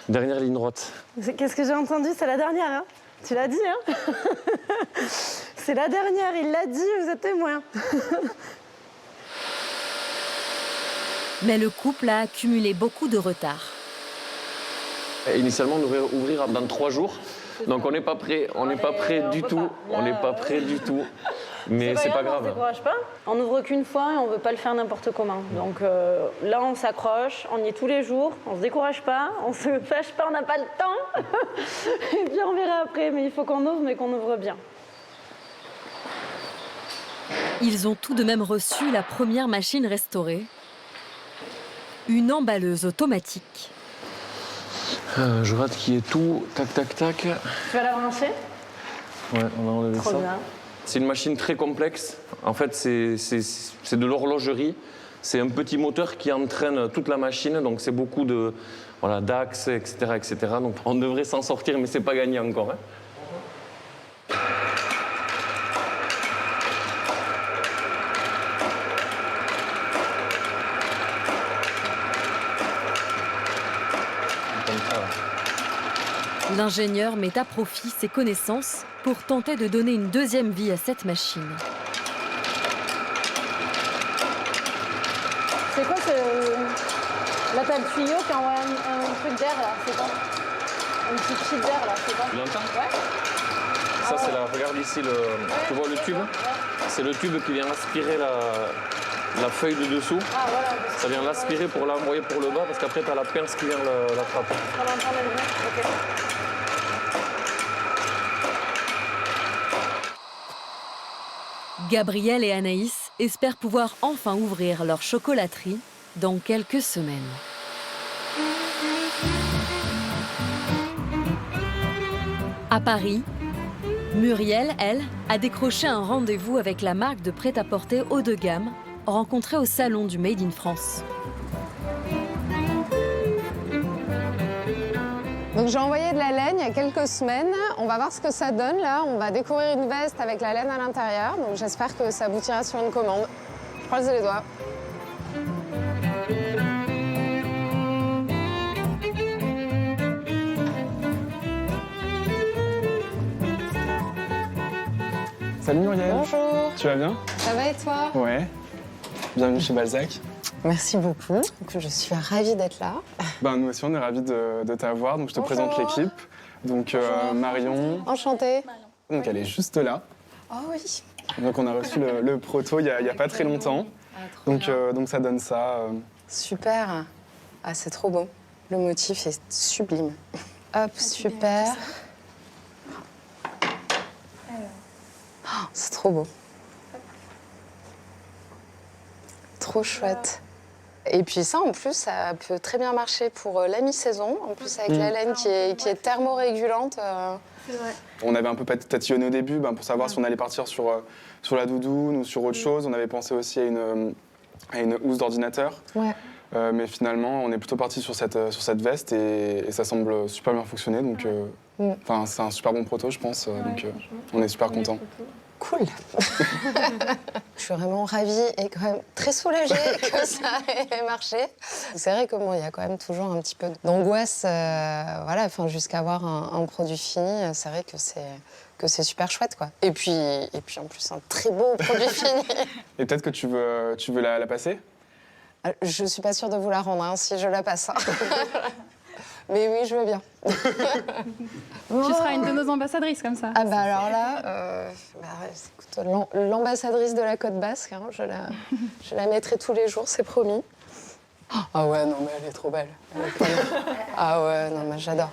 Dernière ligne droite. Qu'est-ce que j'ai entendu? C'est la dernière, hein? Tu l'as dit, hein? C'est la dernière, il l'a dit, vous êtes témoin. Mais le couple a accumulé beaucoup de retard. Initialement, on devrait ouvrir dans 3 jours. Donc on n'est pas prêt, on n'est pas prêt du tout. On n'est pas prêt du tout. Mais c'est pas grave. On ne se décourage pas. On n'ouvre qu'une fois et on ne veut pas le faire n'importe comment. Donc là, on s'accroche, on y est tous les jours, on ne se décourage pas, on ne se fâche pas, on n'a pas le temps. Et puis on verra après, mais il faut qu'on ouvre, mais qu'on ouvre bien. Ils ont tout de même reçu la première machine restaurée. Une emballeuse automatique. Je rate qui est tout, tac, tac, tac. Tu vas la brancher? Ouais, on va enlever ça. Trop bien. C'est une machine très complexe. En fait, c'est de l'horlogerie. C'est un petit moteur qui entraîne toute la machine. Donc, c'est beaucoup de d'axes, etc., etc. Donc, on devrait s'en sortir, mais c'est pas gagné encore. Hein. L'ingénieur met à profit ses connaissances pour tenter de donner une deuxième vie à cette machine. C'est quoi là, t'as le tuyau qui envoie un truc d'air, là, c'est quoi? une petite chipère là, c'est pas. Tu l'entends? Ouais. Ça, c'est la. Regarde ici, tu vois le tube? C'est le tube qui vient aspirer la feuille de dessous. Ah, voilà. Ça vient l'aspirer pour l'envoyer pour le bas parce qu'après, tu as la pince qui vient l'attraper. On entend le bruit. Ok. Gabriel et Anaïs espèrent pouvoir enfin ouvrir leur chocolaterie dans quelques semaines. À Paris, Muriel, elle, a décroché un rendez-vous avec la marque de prêt-à-porter haut de gamme rencontrée au salon du Made in France. Donc j'ai envoyé de la laine il y a quelques semaines. On va voir ce que ça donne là. On va découvrir une veste avec la laine à l'intérieur. Donc j'espère que ça aboutira sur une commande. Je croise les doigts. Salut Muriel. Bonjour. Tu vas bien? Ça va et toi? Ouais. Bienvenue chez Balzac. Merci beaucoup. Je suis ravie d'être là. Nous aussi, on est ravis de t'avoir. Donc, je te présente l'équipe. Donc, Marion. Enchantée. Donc, elle est juste là. Oh oui. Donc, on a reçu le proto il y a pas très longtemps. Donc, ça donne ça. Super. Ah, c'est trop beau. Le motif est sublime. Hop, super. Oh, c'est trop beau. Trop chouette. Et puis ça, en plus, ça peut très bien marcher pour la mi-saison. En plus, avec la laine qui est thermorégulante. C'est vrai. On avait un peu tatillonné au début pour savoir si on allait partir sur la doudoune ou sur autre chose. On avait pensé aussi à une housse d'ordinateur. Ouais. Mais finalement, on est plutôt parti sur cette veste et ça semble super bien fonctionner. Donc, c'est un super bon proto, je pense. Donc, on est super contents. Cool. Je suis vraiment ravie et quand même très soulagée que ça ait marché. C'est vrai que il y a quand même toujours un petit peu d'angoisse, jusqu'à avoir un produit fini. C'est vrai que c'est super chouette, quoi. Et puis en plus un très beau produit fini. Et peut-être que tu veux la passer? Je suis pas sûre de vous la rendre si je la passe. Mais oui, je veux bien. Tu seras une de nos ambassadrices comme ça. Ah alors là, écoute, l'ambassadrice de la Côte Basque, je la mettrai tous les jours, c'est promis. Ah ouais, non mais elle est trop belle. Ah ouais, non mais j'adore.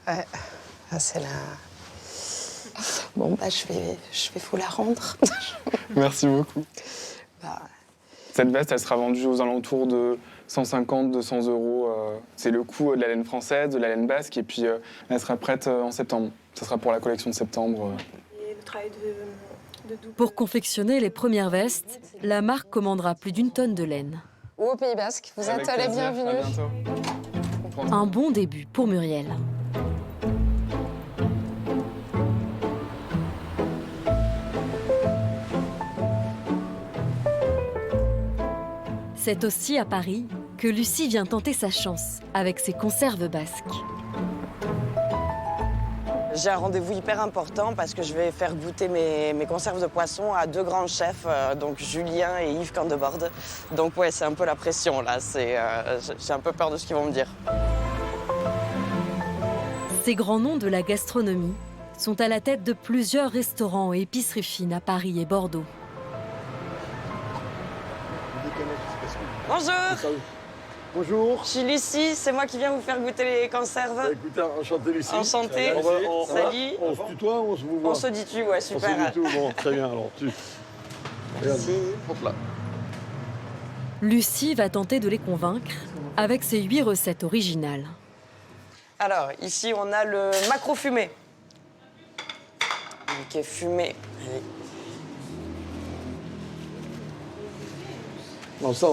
Ouais, c'est la... Bon je vais vous la rendre. Merci beaucoup. Cette veste, elle sera vendue aux alentours de 150, 200 euros. C'est le coût de la laine française, de la laine basque, et puis elle sera prête en septembre. Ça sera pour la collection de septembre. Et le travail de double. Pour confectionner les premières vestes, la marque commandera plus d'1 tonne de laine. Ou au Pays Basque, vous êtes les bienvenus. À bientôt. Un bon début pour Muriel. C'est aussi à Paris que Lucie vient tenter sa chance avec ses conserves basques. J'ai un rendez-vous hyper important parce que je vais faire goûter mes conserves de poisson à 2 grands chefs, donc Julien et Yves Candeborde. Donc ouais, c'est un peu la pression là, j'ai un peu peur de ce qu'ils vont me dire. Ces grands noms de la gastronomie sont à la tête de plusieurs restaurants et épiceries fines à Paris et Bordeaux. Bonjour. Bonjour. Je suis Lucie, c'est moi qui viens vous faire goûter les conserves. Écoutez, enchanté Lucie. Enchantée. Salut. On se tutoie ou on se vous voit? On se dit tu, ouais, super. On se dit tout, bon, très bien, alors tu. Merci. Hop là. Lucie va tenter de les convaincre avec ses 8 recettes originales. Alors, ici, on a le maquereau fumé. Qui est fumé. Allez. On sent,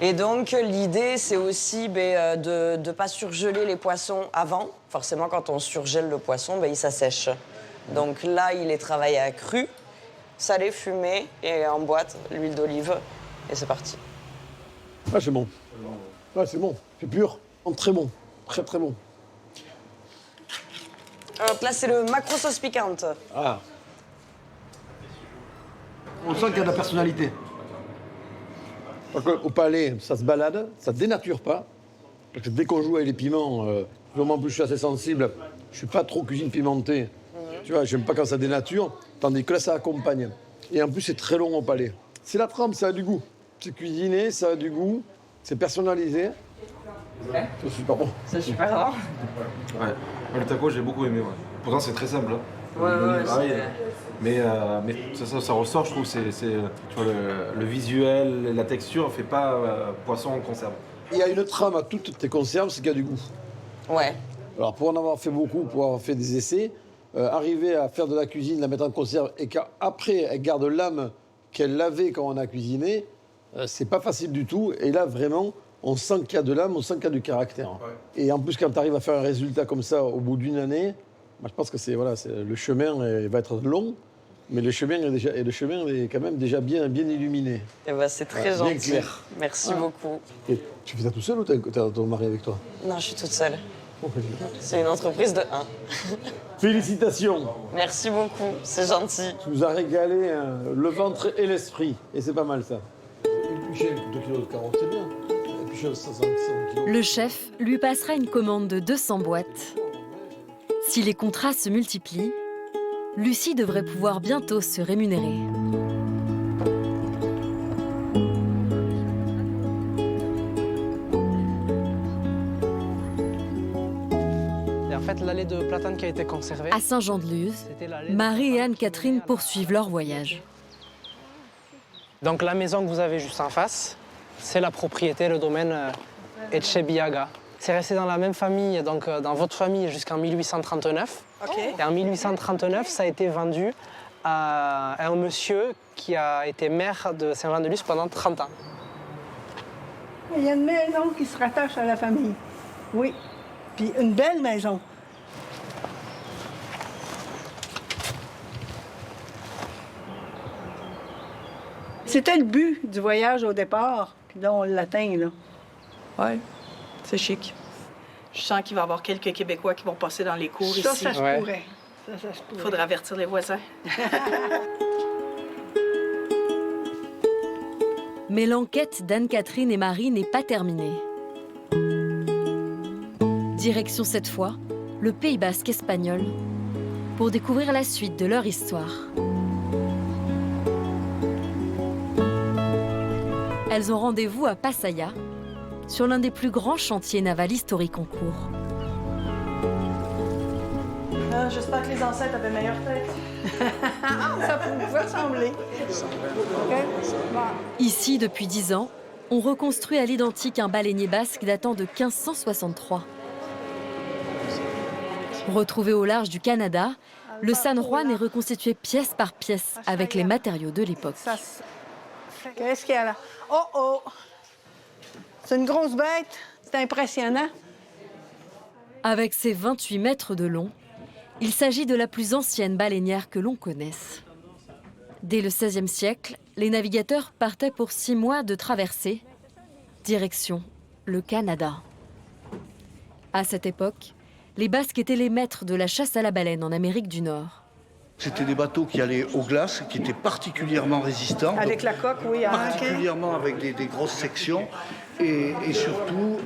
Et donc, l'idée, c'est aussi de ne pas surgeler les poissons avant. Forcément, quand on surgèle le poisson, il s'assèche. Donc là, il est travaillé à cru, salé, fumé et en boîte, l'huile d'olive. Et c'est parti. Ah, c'est bon. Ah, c'est bon. C'est pur. Très bon. Très, très bon. Alors là, c'est le maquereau sauce piquante. Ah. On sent qu'il y a de la personnalité. Au palais, ça se balade, ça ne dénature pas. Parce que dès qu'on joue avec les piments, Moi, en plus, je suis assez sensible. Je suis pas trop cuisine pimentée. Tu vois, j'aime pas quand ça dénature. Tandis que là, ça accompagne. Et en plus, c'est très long au palais. C'est la trempe, ça a du goût. C'est cuisiné, ça a du goût. C'est personnalisé. C'est super bon. C'est super bon. Ouais. Le taco, j'ai beaucoup aimé. Ouais. Pourtant, c'est très simple. Hein. Ouais, mais ça ressort, je trouve. Tu vois, le visuel, la texture fait pas poisson en conserve. Il y a une trame à toutes tes conserves, c'est qu'il y a du goût. Ouais. Alors, pour en avoir fait beaucoup, pour avoir fait des essais, arriver à faire de la cuisine, la mettre en conserve et qu'après, elle garde l'âme qu'elle avait quand on a cuisiné, c'est pas facile du tout. Et là, vraiment, on sent qu'il y a de l'âme, on sent qu'il y a du caractère. Ouais. Et en plus, quand tu arrives à faire un résultat comme ça au bout d'une année, moi, je pense que le chemin va être long, mais le chemin est quand même déjà bien illuminé. Et bah, c'est très gentil. Bien clair. Merci beaucoup. Et tu fais ça tout seul ou t'as ton mari avec toi? Non, je suis toute seule. C'est une entreprise de 1. Félicitations. Merci beaucoup, c'est gentil. Tu nous as régalé le ventre et l'esprit. Et c'est pas mal ça. Éplucher 2 kilos de carottes, c'est bien. Éplucher 500 kilos. Le chef lui passera une commande de 200 boîtes. Si les contrats se multiplient, Lucie devrait pouvoir bientôt se rémunérer. En fait, l'allée de platane qui a été conservée. À Saint-Jean-de-Luz, Marie et Anne-Catherine poursuivent leur voyage. Donc la maison que vous avez juste en face, c'est la propriété, le domaine Etchebiaga. C'est resté dans la même famille, donc dans votre famille jusqu'en 1839. Okay. Et en 1839, ça a été vendu à un monsieur qui a été maire de Saint-Jean-de-Luz pendant 30 ans. Il y a une maison qui se rattache à la famille. Oui. Puis une belle maison. C'était le but du voyage au départ, puis là, on l'atteint, là. Ouais, c'est chic. Je sens qu'il va y avoir quelques Québécois qui vont passer dans les cours ici. Ça se pourrait. Ça se pourrait. Faudra avertir les voisins. Mais l'enquête d'Anne-Catherine et Marie n'est pas terminée. Direction cette fois le Pays basque espagnol pour découvrir la suite de leur histoire. Elles ont rendez-vous à Pasaia, sur l'un des plus grands chantiers navals historiques en cours. J'espère que les ancêtres avaient meilleure tête. Ça pouvait ressembler. Ici, depuis 10 ans, on reconstruit à l'identique un baleinier basque datant de 1563. Retrouvé au large du Canada, le San Juan est reconstitué pièce par pièce avec les matériaux de l'époque. Qu'est-ce qu'il y a là? Oh oh! C'est une grosse bête. C'est impressionnant. Avec ses 28 mètres de long, il s'agit de la plus ancienne baleinière que l'on connaisse. Dès le XVIe siècle, les navigateurs partaient pour 6 mois de traversée, direction le Canada. À cette époque, les Basques étaient les maîtres de la chasse à la baleine en Amérique du Nord. C'était des bateaux qui allaient aux glaces, qui étaient particulièrement résistants. Avec la coque, oui. Particulièrement avec des grosses sections et surtout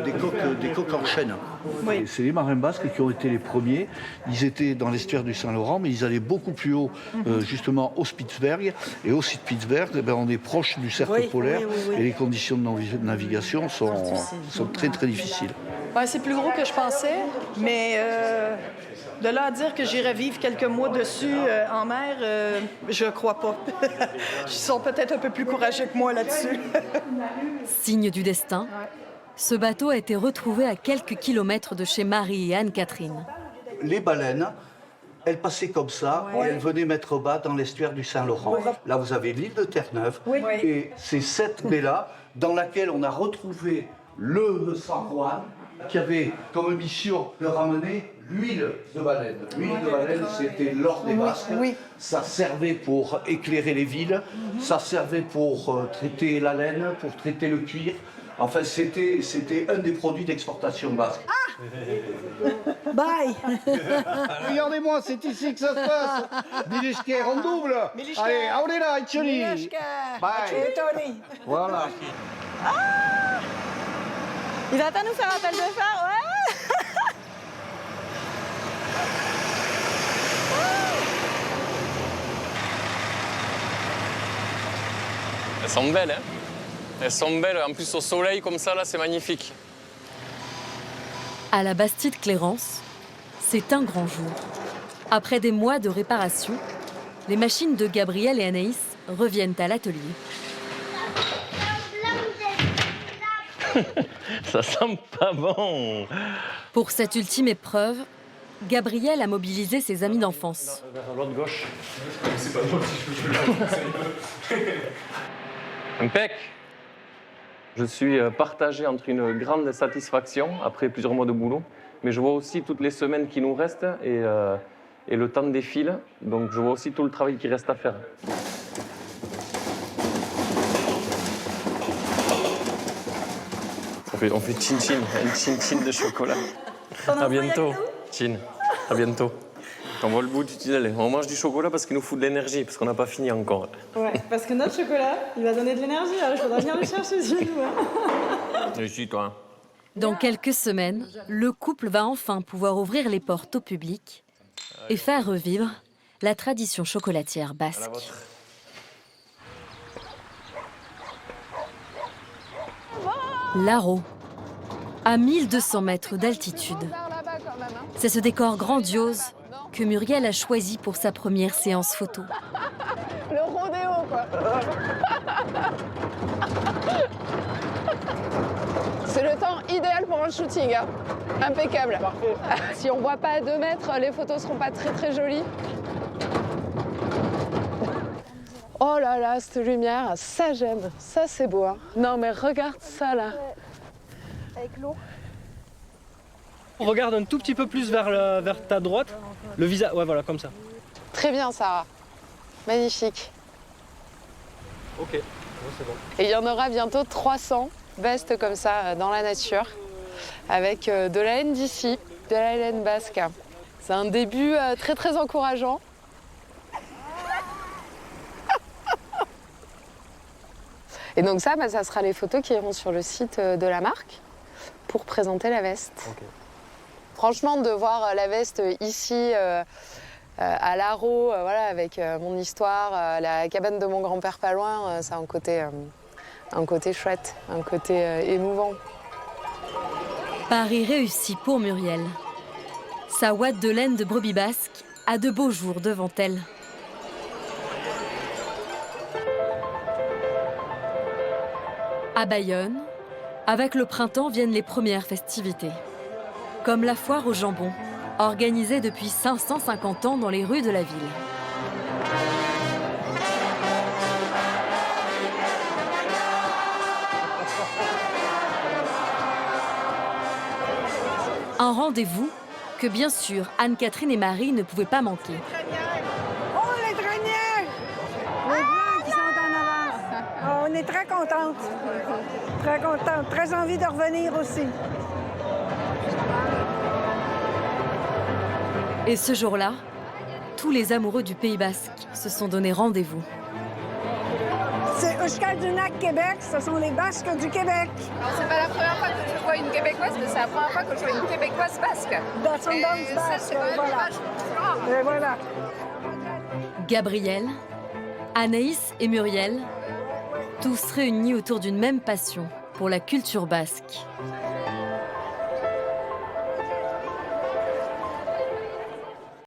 des coques en chêne. Oui. C'est les marins basques qui ont été les premiers. Ils étaient dans l'estuaire du Saint-Laurent, mais ils allaient beaucoup plus haut, justement au Spitzberg. Et au Spitzberg, on est proche du cercle polaire et les conditions de navigation sont très très difficiles. Ouais, c'est plus gros que je pensais, mais de là à dire que j'irai vivre quelques mois dessus en mer, je crois pas. Ils sont peut-être un peu plus courageux que moi là-dessus. Signe du destin, ce bateau a été retrouvé à quelques kilomètres de chez Marie et Anne-Catherine. Les baleines, elles passaient comme ça et elles venaient mettre bas dans l'estuaire du Saint-Laurent. Là, vous avez l'île de Terre-Neuve et c'est cette baie-là dans laquelle on a retrouvé le San Juan, qui avait comme mission de ramener l'huile de baleine. L'huile de baleine, c'était l'or des Basques. Ça servait pour éclairer les villes, ça servait pour traiter la laine, pour traiter le cuir. Enfin, c'était un des produits d'exportation basque. Bye. Regardez-moi, c'est ici que ça se passe. Milichke, on double. Allez, on est là, Itcholi. Bye. Voilà. Il va pas nous faire appel de phare, ouais. Elles sont belles, hein? Elles sont belles. En plus, au soleil, comme ça, là, c'est magnifique. À la Bastide-Clérance, c'est un grand jour. Après des mois de réparation, les machines de Gabriel et Anaïs reviennent à l'atelier. Ça sent pas bon. Pour cette ultime épreuve, Gabriel a mobilisé ses amis d'enfance. Vers l'autre gauche. C'est pas drôle si je veux. Impec. Je suis partagé entre une grande satisfaction après plusieurs mois de boulot, mais je vois aussi toutes les semaines qui nous restent et le temps défile, donc je vois aussi tout le travail qui reste à faire. On fait chin-chin, un chin-chin de chocolat. À bientôt, Chin. À bientôt. On voit le bout du tunnel. On mange du chocolat parce qu'il nous fout de l'énergie, parce qu'on n'a pas fini encore. Ouais, parce que notre chocolat, il va donner de l'énergie, alors il faudra venir le chercher chez nous. Ici, toi. Dans quelques semaines, le couple va enfin pouvoir ouvrir les portes au public et faire revivre la tradition chocolatière basque. L'Aro, à 1200 mètres d'altitude. C'est ce décor grandiose que Muriel a choisi pour sa première séance photo. Le rodéo, quoi. C'est le temps idéal pour un shooting. Hein. Impeccable. Parfait. Si on ne voit pas à 2 mètres, les photos seront pas très très jolies. Oh là là, cette lumière, ça j'aime. Ça c'est beau. Hein. Non mais regarde ça là. Avec l'eau. On regarde un tout petit peu plus vers ta droite. Le visage, ouais voilà, comme ça. Très bien Sarah. Magnifique. Ok, bon, c'est bon. Et il y en aura bientôt 300 vestes comme ça dans la nature, avec de la laine d'ici, de la laine basque. C'est un début très très encourageant. Et donc ça, ça sera les photos qui iront sur le site de la marque pour présenter la veste. Okay. Franchement, de voir la veste ici, à l'Aro, voilà, avec mon histoire, la cabane de mon grand-père pas loin, ça a un côté chouette, un côté émouvant. Pari réussi pour Muriel. Sa ouate de laine de brebis basque a de beaux jours devant elle. À Bayonne, avec le printemps viennent les premières festivités. Comme la foire au jambon, organisée depuis 550 ans dans les rues de la ville. Un rendez-vous que bien sûr Anne-Catherine et Marie ne pouvaient pas manquer. Oh, les traînières! Les blancs qui sont en avance. Oh, on est très contentes. Très contentes. Très envie de revenir aussi. Et ce jour-là, tous les amoureux du Pays Basque se sont donné rendez-vous. C'est Euskalduna Québec, ce sont les Basques du Québec. C'est pas la première fois que je vois une Québécoise, mais c'est la première fois que je vois une Québécoise basque. D'ascendance basque, voilà. Et voilà. Gabriel, Anaïs et Muriel, tous réunis autour d'une même passion pour la culture basque.